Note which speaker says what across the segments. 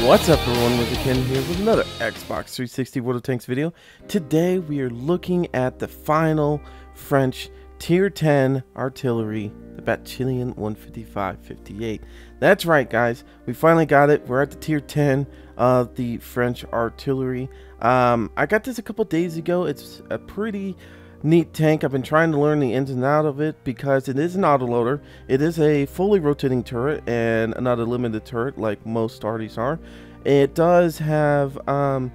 Speaker 1: What's up everyone, WizardKen here with another Xbox 360 World of Tanks video. Today we are looking at the final French Tier 10 artillery, the Chatillon 155-58. That's right guys, we finally got it. We're at the Tier 10 of the French artillery. I got this a couple days ago. It's a pretty neat tank. I've been trying to learn the ins and outs of it because it is an autoloader. It is a fully rotating turret and not a limited turret like most arties are. It does have a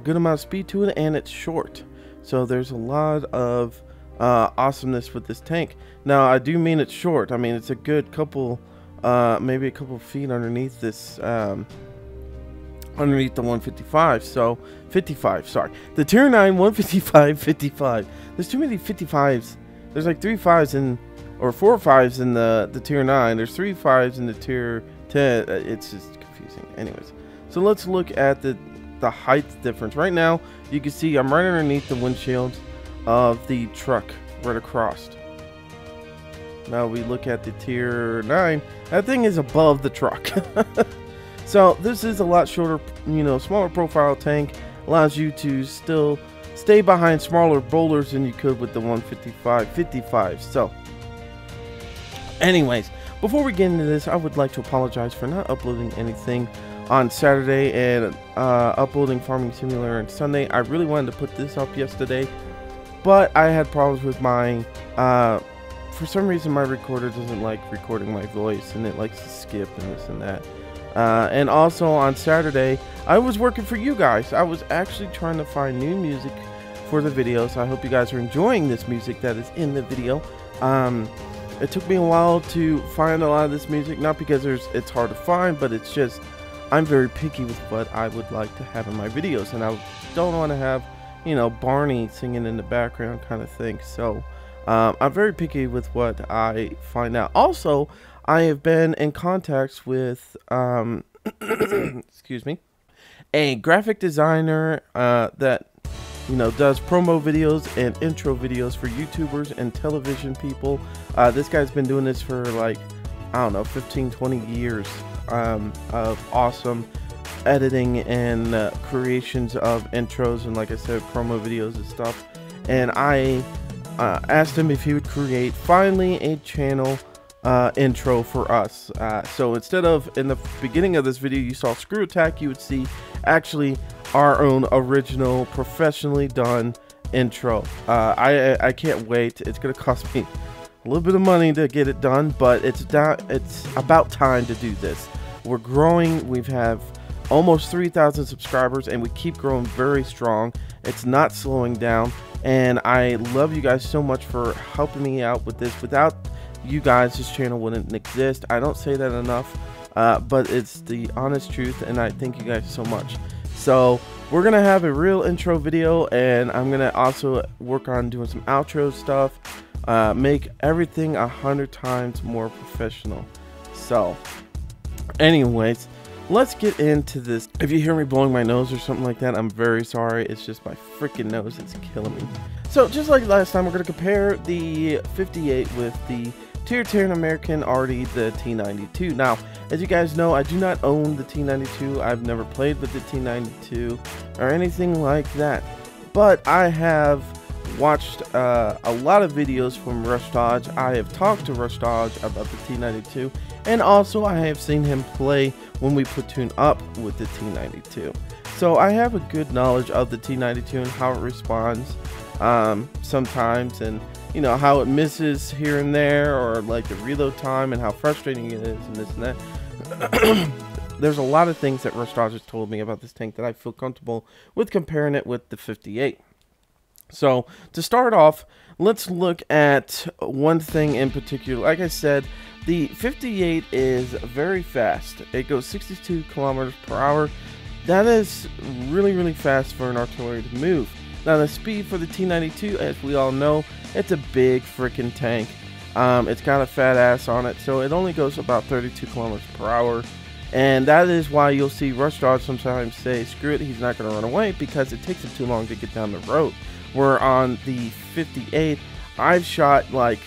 Speaker 1: good amount of speed to it, and it's short, so there's a lot of awesomeness with this tank. Now I do mean it's short. I mean it's a good couple maybe a couple feet underneath this underneath the 155, so 55, sorry, the tier 9 155-55. There's too many 55s. There's like 3 5s in, or 4 5s in the tier 9. There's 3 5s in the tier 10. It's just confusing. Anyways, so let's look at the height difference. Right now you can see I'm right underneath the windshield of the truck, right across. Now we look at the tier 9. That thing is above the truck. So this is a lot shorter, smaller profile tank. Allows you to still stay behind smaller boulders than you could with the 155-55. So anyways, before we get into this, I would like to apologize for not uploading anything on Saturday and uploading Farming Simulator on Sunday. I really wanted to put this up yesterday, but I had problems with my for some reason my recorder doesn't like recording my voice, and it likes to skip and this and that. And also on Saturday, I was working for you guys. I was actually trying to find new music for the videos. I hope you guys are enjoying this music that is in the video. It took me a while to find a lot of this music, not because it's hard to find, but it's just I'm very picky with what I would like to have in my videos, and I don't want to have, Barney singing in the background kind of thing. So I'm very picky with what I find out. Also, I have been in contact with, excuse me, a graphic designer that, does promo videos and intro videos for YouTubers and television people. This guy's been doing this for like, I don't know, 15, 20 years of awesome editing and creations of intros and, like I said, promo videos and stuff. And I asked him if he would create finally a channel intro for us. So instead of in the beginning of this video you saw Screw Attack, you would see actually our own original professionally done intro. I can't wait. It's gonna cost me a little bit of money to get it done, but it's about time to do this. We're growing. We have almost 3,000 subscribers, and we keep growing very strong. It's not slowing down, and I love you guys so much for helping me out with this. Without you guys, this channel wouldn't exist. I don't say that enough, but it's the honest truth, and I thank you guys so much. So we're gonna have a real intro video, and I'm gonna also work on doing some outro stuff, make everything 100 times more professional. So anyways, let's get into this. If you hear me blowing my nose or something like that, I'm very sorry. It's just my freaking nose. It's killing me. So just like last time, we're going to compare the 58 with the Tier 10 American arty, the T92. Now, as you guys know, I do not own the T92. I've never played with the T92 or anything like that. But I have watched a lot of videos from Rush Dodge. I have talked to Rush Dodge about the T92, and also I have seen him play when we platoon up with the T92. So I have a good knowledge of the T92 and how it responds sometimes, and how it misses here and there, or like the reload time and how frustrating it is and this and that. There's a lot of things that Rush Dodge has told me about this tank that I feel comfortable with comparing it with the 58. So to start off, let's look at one thing in particular. Like I said, the 58 is very fast. It goes 62 kilometers per hour. That is really fast for an artillery to move. Now the speed for the T92, as we all know, it's a big freaking tank. It's got a fat ass on it, so it only goes about 32 kilometers per hour. And that is why you'll see Rush Dodge sometimes say, screw it, he's not going to run away, because it takes him too long to get down the road. Where on the 58, I've shot like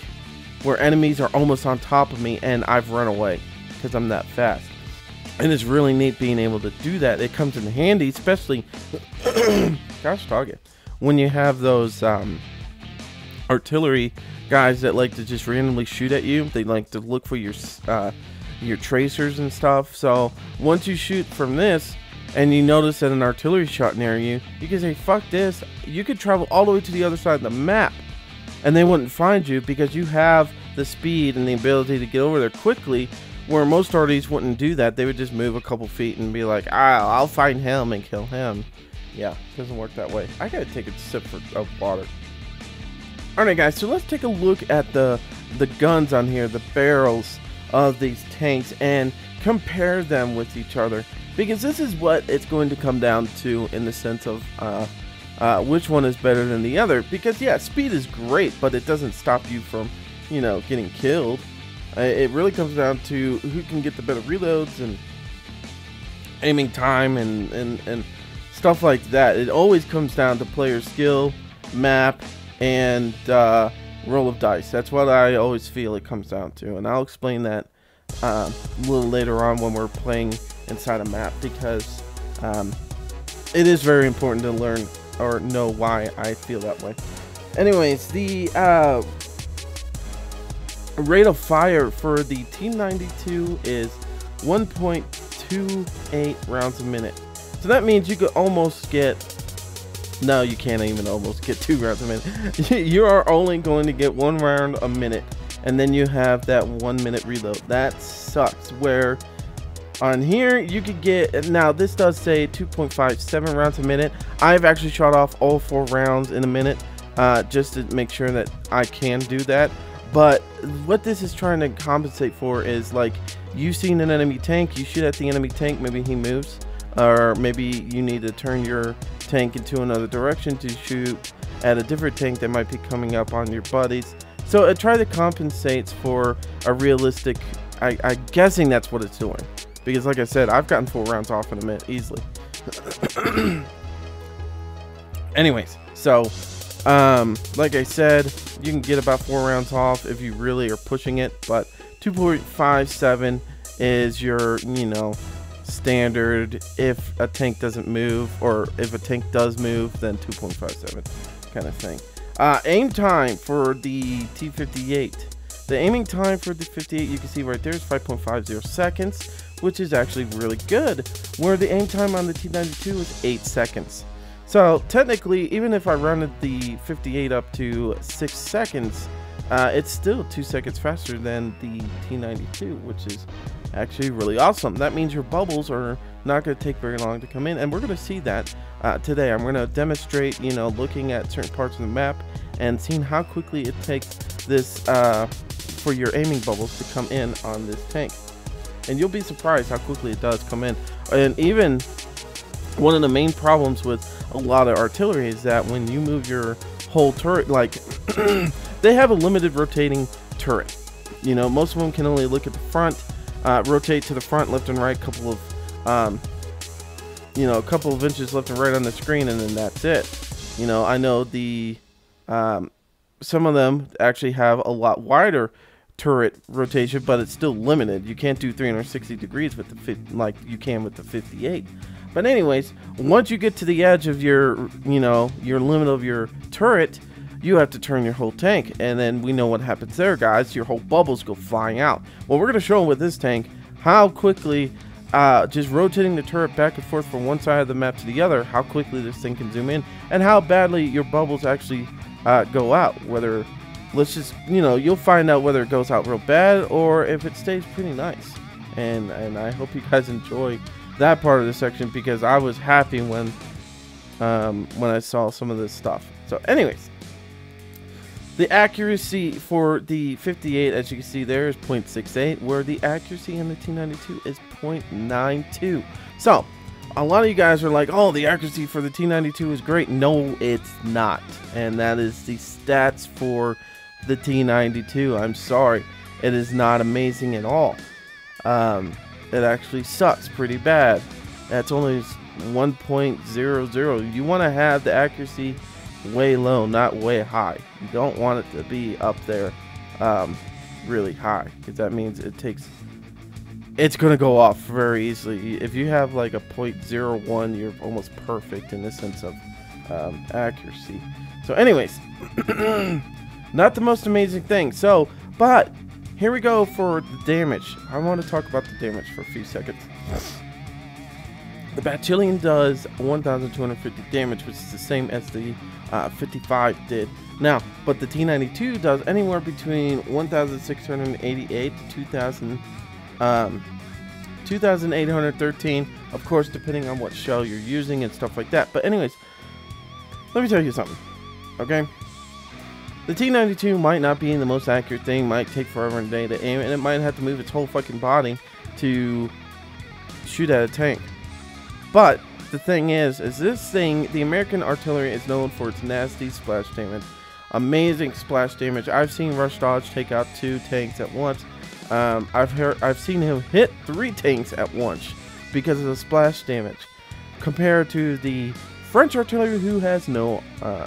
Speaker 1: where enemies are almost on top of me, and I've run away because I'm that fast. And it's really neat being able to do that. It comes in handy, especially, gosh dog it, when you have those artillery guys that like to just randomly shoot at you. They like to look for your tracers and stuff. So once you shoot from this and you notice that an artillery shot near you, you can say, fuck this. You could travel all the way to the other side of the map and they wouldn't find you because you have the speed and the ability to get over there quickly, where most arties wouldn't do that. They would just move a couple feet and be like, I'll find him and kill him. Yeah, it doesn't work that way. I gotta take a sip of water. Alright guys, so let's take a look at the guns on here, the barrels of these tanks, and compare them with each other, because this is what it's going to come down to in the sense of which one is better than the other. Because yeah, speed is great, but it doesn't stop you from, you know, getting killed. It really comes down to who can get the better reloads and aiming time and stuff like that. It always comes down to player skill, map, and roll of dice. That's what I always feel it comes down to, and I'll explain that a little later on when we're playing inside a map, because it is very important to learn or know why I feel that way. Anyways, the rate of fire for the T92 is 1.28 rounds a minute. So that means you could almost get, no, you can't even almost get 2 rounds a minute. You are only going to get 1 round a minute, and then you have that 1 minute reload. That sucks. Where on here you could get, now this does say 2.57 rounds a minute. I've actually shot off all 4 rounds in a minute just to make sure that I can do that. But what this is trying to compensate for is, like, you seen an enemy tank, you shoot at the enemy tank, maybe he moves, or maybe you need to turn your tank into another direction to shoot at a different tank that might be coming up on your buddies. So it tries to compensate for a realistic, I'm guessing that's what it's doing, because like I said, I've gotten 4 rounds off in a minute easily. Anyways, so like I said, you can get about 4 rounds off if you really are pushing it, but 2.57 is your, you know, standard. If a tank doesn't move, or if a tank does move, then 2.57 kind of thing. Aim time for the T58. The aiming time for the 58, you can see right there, is 5.50 seconds, which is actually really good, where the aim time on the T92 is 8 seconds. So technically, even if I rounded the 58 up to 6 seconds, it's still 2 seconds faster than the T92, which is actually really awesome. That means your bubbles are not going to take very long to come in, and we're going to see that today. I'm going to demonstrate, you know, looking at certain parts of the map and seeing how quickly it takes this for your aiming bubbles to come in on this tank. And you'll be surprised how quickly it does come in. And even one of the main problems with a lot of artillery is that when you move your whole turret, like they have a limited rotating turret. You know, most of them can only look at the front, rotate to the front, left and right, couple of you know, a couple of inches left and right on the screen, and then that's it. You know, I know the some of them actually have a lot wider turret rotation, but it's still limited. You can't do 360 degrees with the like you can with the 58. But anyways, once you get to the edge of your, you know, your limit of your turret, you have to turn your whole tank, and then we know what happens there, guys. Your whole bubbles go flying out. Well, we're going to show with this tank how quickly just rotating the turret back and forth from one side of the map to the other, how quickly this thing can zoom in, and how badly your bubbles actually go out. Whether, let's just, you know, you'll find out whether it goes out real bad or if it stays pretty nice. And I hope you guys enjoy that part of the section, because I was happy when I saw some of this stuff. So anyways, the accuracy for the 58, as you can see there, is 0.68, where the accuracy in the T92 is 0.92. So a lot of you guys are like, oh, the accuracy for the T92 is great. No, it's not. And that is the stats for the T92. I'm sorry, it is not amazing at all. It actually sucks pretty bad. That's only 1.00. You want to have the accuracy way low, not way high. You don't want it to be up there really high, because that means it takes it's gonna go off very easily. If you have like a 0.01, you're almost perfect in the sense of accuracy. So anyways, not the most amazing thing. So, but here we go for the damage. I want to talk about the damage for a few seconds. The Chatillon does 1,250 damage, which is the same as the 55 did. Now, but the T92 does anywhere between 1,688 to 2,813, of course, depending on what shell you're using and stuff like that. But anyways, let me tell you something, okay? The T92 might not be the most accurate thing, might take forever and a day to aim, and it might have to move its whole fucking body to shoot at a tank. But the thing is this thing, the American artillery is known for its nasty splash damage. Amazing splash damage. I've seen Rush Dodge take out 2 tanks at once. I've seen him hit 3 tanks at once because of the splash damage, compared to the French artillery, who has no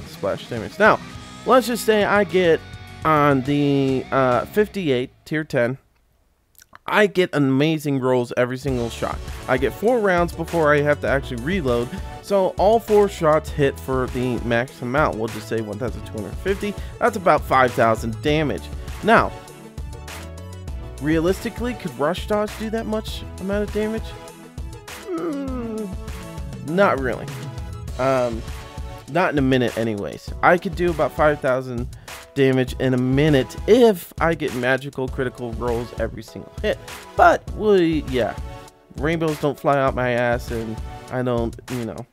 Speaker 1: splash damage. Now, let's just say I get on the 58 tier 10. I get amazing rolls every single shot. I get 4 rounds before I have to actually reload, so all 4 shots hit for the max amount. We'll just say 1,250. That's about 5,000 damage. Now, realistically, could Rush Dodge do that much amount of damage? Not really. Not in a minute anyways. I could do about 5,000 damage in a minute if I get magical critical rolls every single hit. But, yeah. Rainbows don't fly out my ass, and I don't, you know,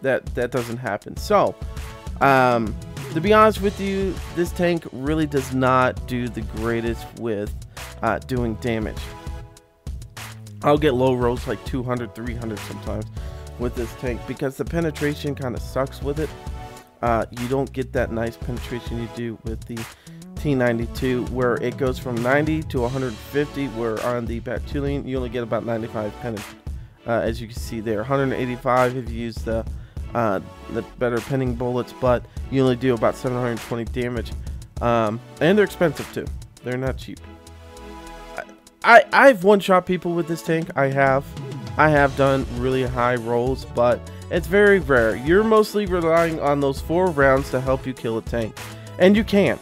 Speaker 1: yeah, that doesn't happen. So, to be honest with you, this tank really does not do the greatest with doing damage. I'll get low rolls like 200, 300 sometimes with this tank, because the penetration kind of sucks with it. You don't get that nice penetration you do with the T92, where it goes from 90 to 150, where on the Chatillon you only get about 95 as you can see there. 185 if you use the better pinning bullets, but you only do about 720 damage. And they're expensive too. They're not cheap. I've one-shot people with this tank. I have done really high rolls, but it's very rare. You're mostly relying on those 4 rounds to help you kill a tank, and you can.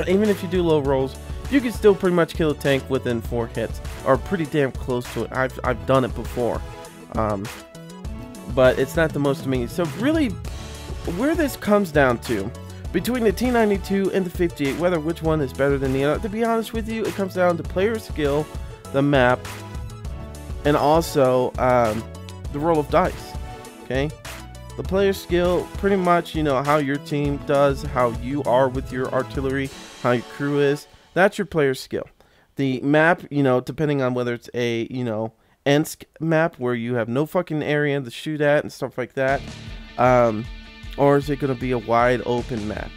Speaker 1: Even if you do low rolls, you can still pretty much kill a tank within 4 hits, or pretty damn close to it. I've done it before, but it's not the most amazing. So really, where this comes down to, between the T92 and the 58, which one is better than the other, to be honest with you, it comes down to player skill, the map, and also the roll of dice. Okay, the player skill, pretty much, you know, how your team does, how you are with your artillery, how your crew is. That's your player skill. The map, you know, depending on whether it's a, you know, Ensk map where you have no fucking area to shoot at and stuff like that, or is it going to be a wide open map?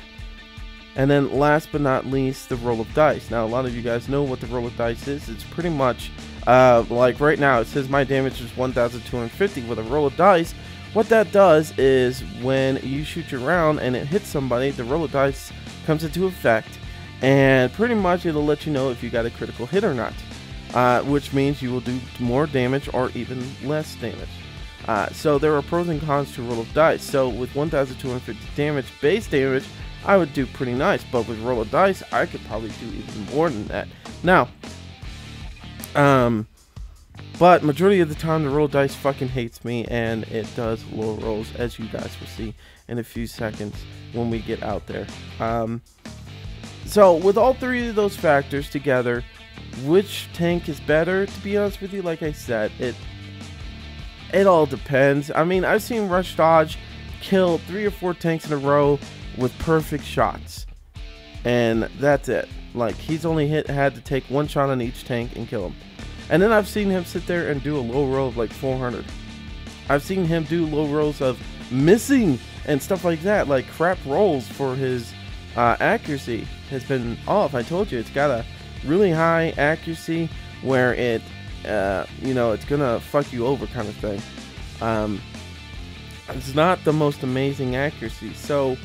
Speaker 1: And then last but not least, the roll of dice. Now, a lot of you guys know what the roll of dice is. It's pretty much like right now it says my damage is 1,250 with a roll of dice. What that does is when you shoot your round and it hits somebody, the roll of dice comes into effect, and pretty much it'll let you know if you got a critical hit or not, which means you will do more damage or even less damage. So there are pros and cons to roll of dice. So with 1,250 damage, base damage, I would do pretty nice, but with roll of dice, I could probably do even more than that. Now, but majority of the time, the roll of dice fucking hates me, and it does low rolls, as you guys will see in a few seconds when we get out there. So with all 3 of those factors together, which tank is better? To be honest with you, like I said, it all depends. I mean, I've seen Rush Dodge kill 3 or 4 tanks in a row with perfect shots, and that's it. Like, he's only had to take 1 shot on each tank and kill him. And then I've seen him sit there and do a low roll of like 400. I've seen him do low rolls of missing and stuff like that, like crap rolls, for his accuracy has been off. I told you, it's got a really high accuracy where it, you know, it's gonna fuck you over kind of thing. It's not the most amazing accuracy. So,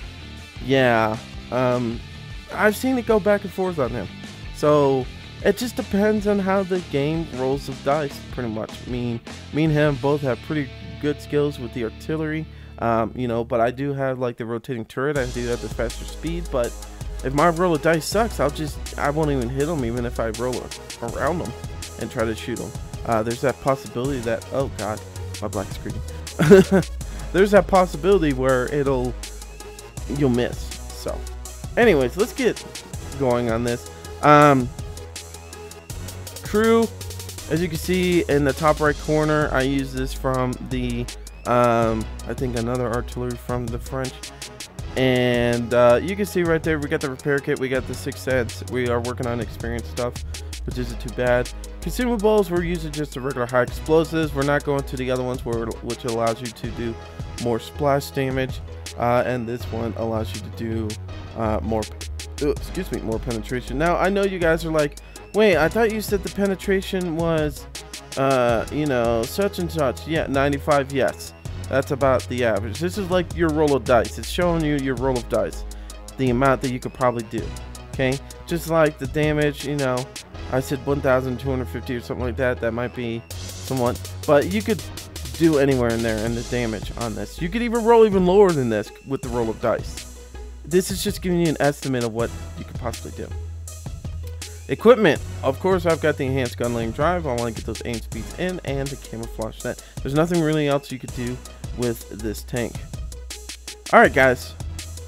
Speaker 1: yeah, I've seen it go back and forth on him. So, It just depends on how the game rolls the dice, pretty much. Me and him both have pretty good skills with the artillery, you know, but I do have like the rotating turret. I do have the faster speed, but if my roll of dice sucks, I won't even hit them, even if I roll around them and try to shoot them. There's that possibility that, oh god, my black screen. There's that possibility where you'll miss. So, anyways, let's get going on this. Crew, as you can see in the top right corner, I use this from the, I think another artillery from the French. And you can see right there, we got the repair kit, we got the 6 cents. We are working on experience stuff, which isn't too bad. Consumables, we're using just the regular high explosives. We're not going to the other ones which allows you to do more splash damage. And this one allows you to do more penetration. Now, I know you guys are like, wait, I thought you said the penetration was, you know, such and such. Yeah, 95, yes. That's about the average. This is like your roll of dice. It's showing you your roll of dice, the amount that you could probably do. Okay, just like the damage, you know, I said 1,250 or something like that. That might be somewhat, but you could do anywhere in there in the damage on this. You could even roll even lower than this with the roll of dice. This is just giving you an estimate of what you could possibly do. Equipment, of course, I've got the enhanced gun lane drive. I want to get those aim speeds in and the camouflage net. There's nothing really else you could do with this tank. Alright guys,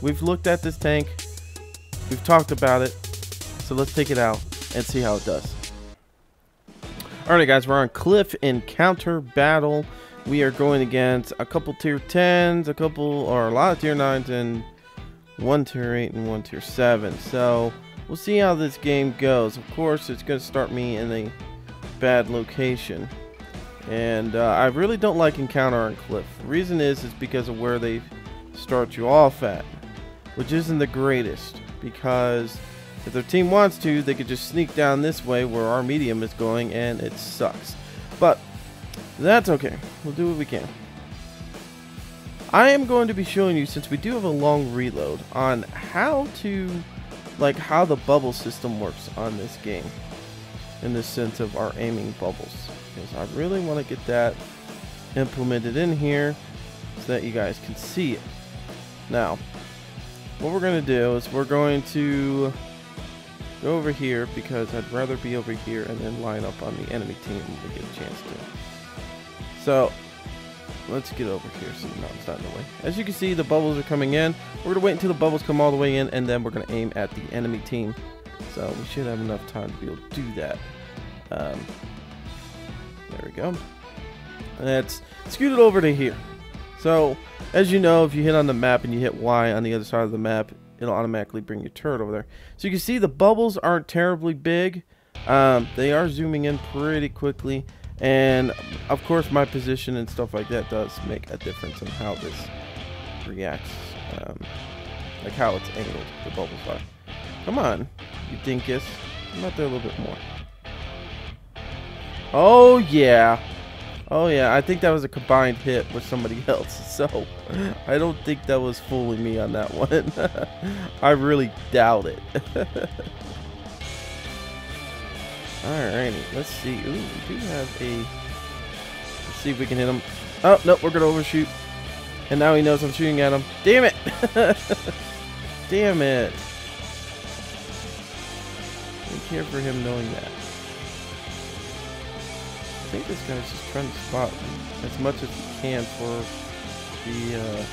Speaker 1: we've looked at this tank, we've talked about it, so let's take it out and see how it does. Alright guys, we're on Cliff Encounter Battle. We are going against a couple tier 10s, a lot of tier 9s, and 1 tier 8 and 1 tier 7. So we'll see how this game goes. Of course, it's going to start me in a bad location. And I really don't like Encounter on Cliff. The reason is because of where they start you off at, which isn't the greatest. Because if their team wants to, they could just sneak down this way where our medium is going, and it sucks. But that's okay. We'll do what we can. I am going to be showing you, since we do have a long reload, on how the bubble system works on this game, in the sense of our aiming bubbles, because I really want to get that implemented in here so that you guys can see it. Now, what we're going to do is we're going to go over here, because I'd rather be over here and then line up on the enemy team when we get a chance to. So let's get over here so the mountain's not in the way. As you can see, the bubbles are coming in. We're going to wait until the bubbles come all the way in, and then we're going to aim at the enemy team. So we should have enough time to be able to do that. There we go. Let's scoot it over to here. So, as you know, if you hit on the map and you hit Y on the other side of the map, it'll automatically bring your turret over there. So you can see the bubbles aren't terribly big. They are zooming in pretty quickly. And, of course, my position and stuff like that does make a difference in how this reacts. Like how it's angled, the bubbles are. Come on, you dinkus. Come out there a little bit more. Oh, yeah. Oh, yeah. I think that was a combined hit with somebody else. So, I don't think that was fooling me on that one. I really doubt it. Alrighty. Let's see. Ooh, we do have a... Let's see if we can hit him. Oh, nope. We're going to overshoot. And now he knows I'm shooting at him. Damn it. Damn it. I don't care for him knowing that. I think this guy's just trying to spot as much as he can for the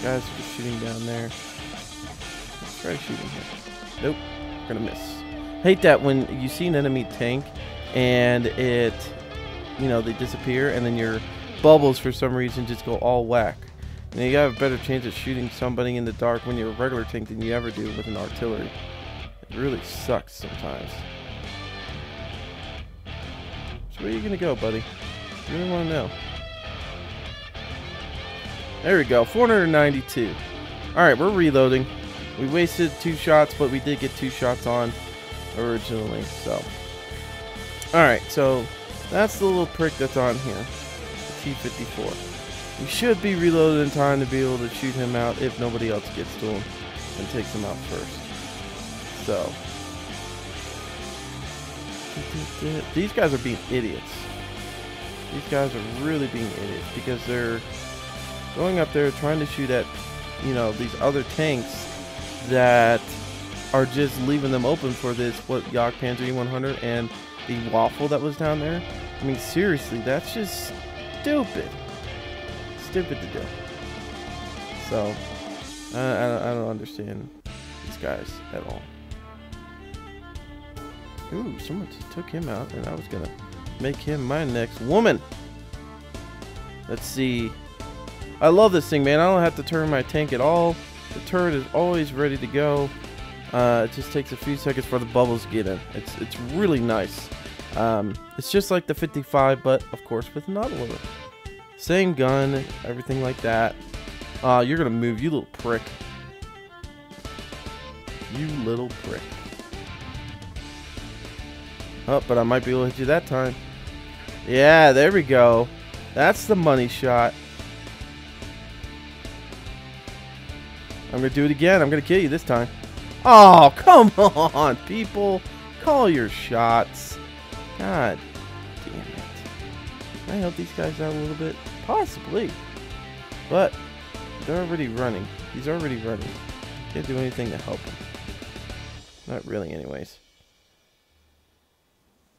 Speaker 1: guys who are shooting down there. Let's try shooting him. Nope, gonna miss. Hate that when you see an enemy tank and it, you know, they disappear and then your bubbles for some reason just go all whack. And you got a better chance of shooting somebody in the dark when you're a regular tank than you ever do with an artillery. It really sucks sometimes. So where are you gonna go, buddy? I really want to know. There we go, 492. Alright, we're reloading. We wasted 2 shots, but we did get 2 shots on originally, so. Alright, so that's the little prick that's on here. The T-54. We should be reloaded in time to be able to shoot him out if nobody else gets to him and takes him out first. So. These guys are being idiots. These guys are really being idiots because they're going up there trying to shoot at, you know, these other tanks that are just leaving them open for this, what, Yak Panzer E100 and the Waffle that was down there. I mean, seriously, that's just stupid. Stupid to do. So, I don't understand these guys at all. Ooh, someone took him out, and I was gonna make him my next woman. Let's see. I love this thing, man. I don't have to turn my tank at all. The turret is always ready to go. It just takes a few seconds for the bubbles to get in. It's really nice. It's just like the 55, but of course with an autoloader. Same gun, everything like that. You're gonna move, you little prick. You little prick. Oh, but I might be able to hit you that time. Yeah, there we go. That's the money shot. I'm gonna do it again. I'm gonna kill you this time. Oh, come on, people. Call your shots. God damn it. Can I help these guys out a little bit? Possibly. But they're already running. He's already running. Can't do anything to help him. Not really, anyways.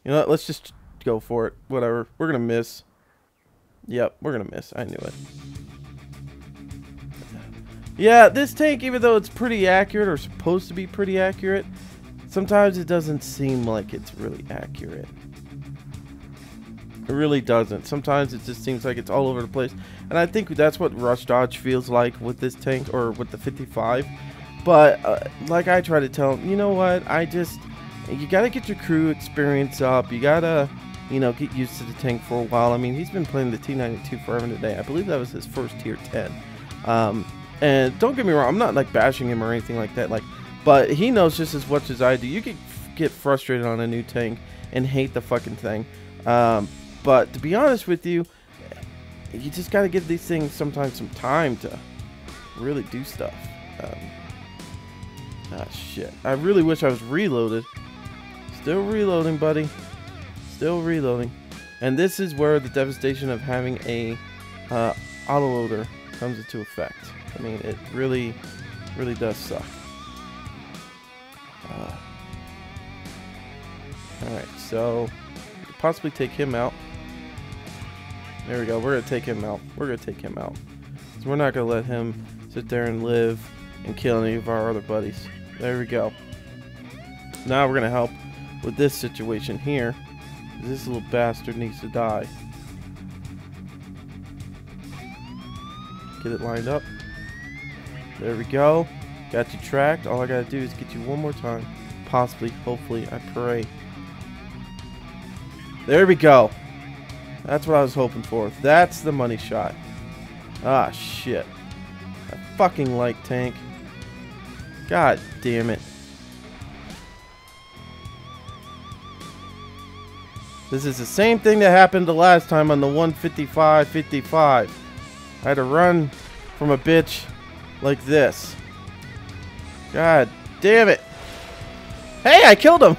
Speaker 1: You know what? Let's just go for it. Whatever. We're going to miss. Yep, we're going to miss. I knew it. Yeah, this tank, even though it's pretty accurate, or supposed to be pretty accurate, sometimes it doesn't seem like it's really accurate. It really doesn't. Sometimes it just seems like it's all over the place. And I think that's what Rush Dodge feels like with this tank, or with the 55. But, like I try to tell him, you know what? You gotta get your crew experience up. You gotta, you know, get used to the tank for a while. I mean, he's been playing the T92 forever today. I believe that was his first tier 10. And don't get me wrong, I'm not like bashing him or anything like that. But he knows just as much as I do. You can get frustrated on a new tank and hate the fucking thing. But to be honest with you, you just gotta give these things sometimes some time to really do stuff. Shit. I really wish I was reloaded. Still reloading, buddy. Still reloading. And this is where the devastation of having a autoloader comes into effect. I mean, it really does suck. Alright, so possibly take him out. There we go. We're going to take him out. We're going to take him out. So we're not going to let him sit there and live and kill any of our other buddies. There we go. Now we're going to help with this situation here. This little bastard needs to die. Get it lined up. There we go. Got you tracked. All I got to do is get you one more time. Possibly, hopefully, I pray. There we go. That's what I was hoping for. That's the money shot. Ah, shit. I fucking like tank. God damn it. This is the same thing that happened the last time on the 155-55. I had to run from a bitch like this. God damn it. Hey, I killed him.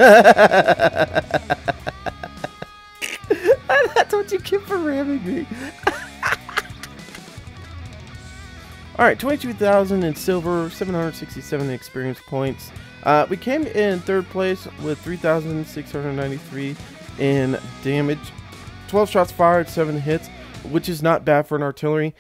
Speaker 1: That's what you get for ramming me. Alright, 22,000 in silver, 767 experience points. We came in third place with 3,693 in damage. 12 shots fired, 7 hits, which is not bad for an artillery.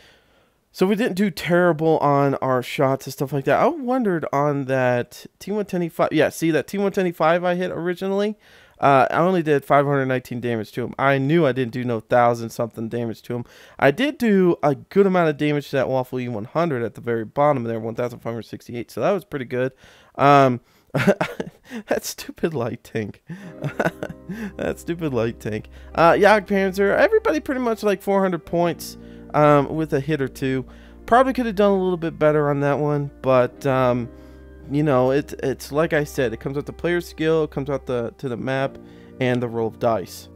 Speaker 1: So we didn't do terrible on our shots and stuff like that. I wondered on that T110E5. Yeah, see that T110E5 I hit originally? I only did 519 damage to him. I knew I didn't do no 1,000-something damage to him. I did do a good amount of damage to that Waffle E100 at the very bottom there, 1,568. So that was pretty good. That stupid light tank. That stupid light tank. Yak Panzer, everybody pretty much like 400 points with a hit or two. Probably could have done a little bit better on that one, but you know, it's like I said, it comes out the player skill, it comes out to the map, and the roll of dice.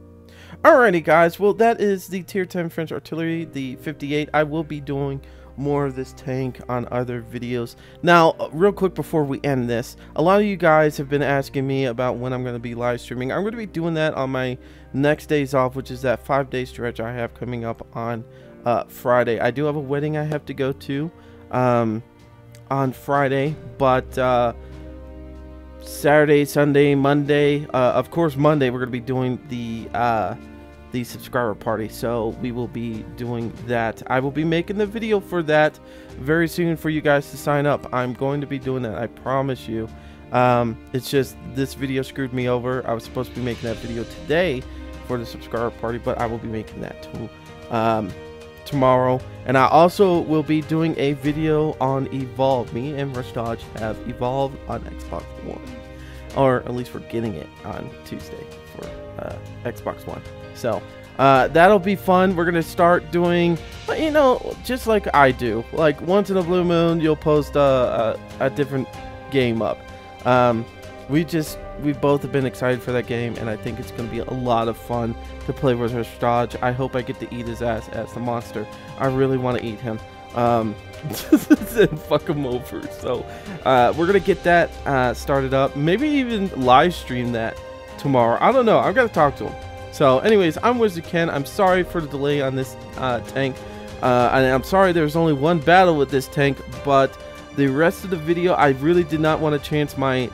Speaker 1: Alrighty, guys. Well, that is the tier 10 French artillery, the 58. I will be doing more of this tank on other videos. Now, real quick before we end this, a lot of you guys have been asking me about when I'm going to be live streaming. I'm going to be doing that on my next days off, which is that 5-day stretch I have coming up on Friday. I do have a wedding I have to go to on Friday, but Saturday, Sunday, Monday, of course Monday we're going to be doing the subscriber party, so we will be doing that. I will be making the video for that very soon for you guys to sign up. I'm going to be doing that, I promise you. It's just this video screwed me over. I was supposed to be making that video today for the subscriber party, but I will be making that too, tomorrow. And I also will be doing a video on Evolve. Me and Rushdodge have Evolve on Xbox One, or at least we're getting it on Tuesday for Xbox One. So that'll be fun. We're gonna start doing, you know, just like I do. Like once in a blue moon, you'll post a different game up. We both have been excited for that game, and I think it's gonna be a lot of fun to play with Rushdodge. I hope I get to eat his ass as the monster. I really want to eat him. And fuck him over. So we're gonna get that started up. Maybe even live stream that tomorrow. I don't know. I've got to talk to him. So anyways, I'm WizardKen. I'm sorry for the delay on this tank, and I'm sorry there's only one battle with this tank, but the rest of the video I really did not want to chance my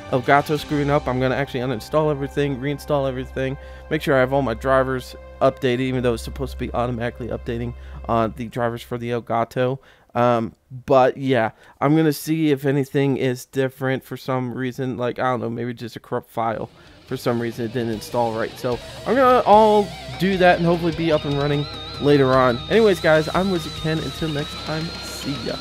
Speaker 1: Elgato screwing up. I'm gonna actually uninstall everything, reinstall everything, make sure I have all my drivers updated, even though it's supposed to be automatically updating on the drivers for the Elgato. But yeah, I'm gonna see if anything is different for some reason. Like, I don't know, maybe just a corrupt file. For some reason it didn't install right. So I'm gonna all do that and hopefully be up and running later on. Anyways guys, I'm WizardKen. Until next time, see ya.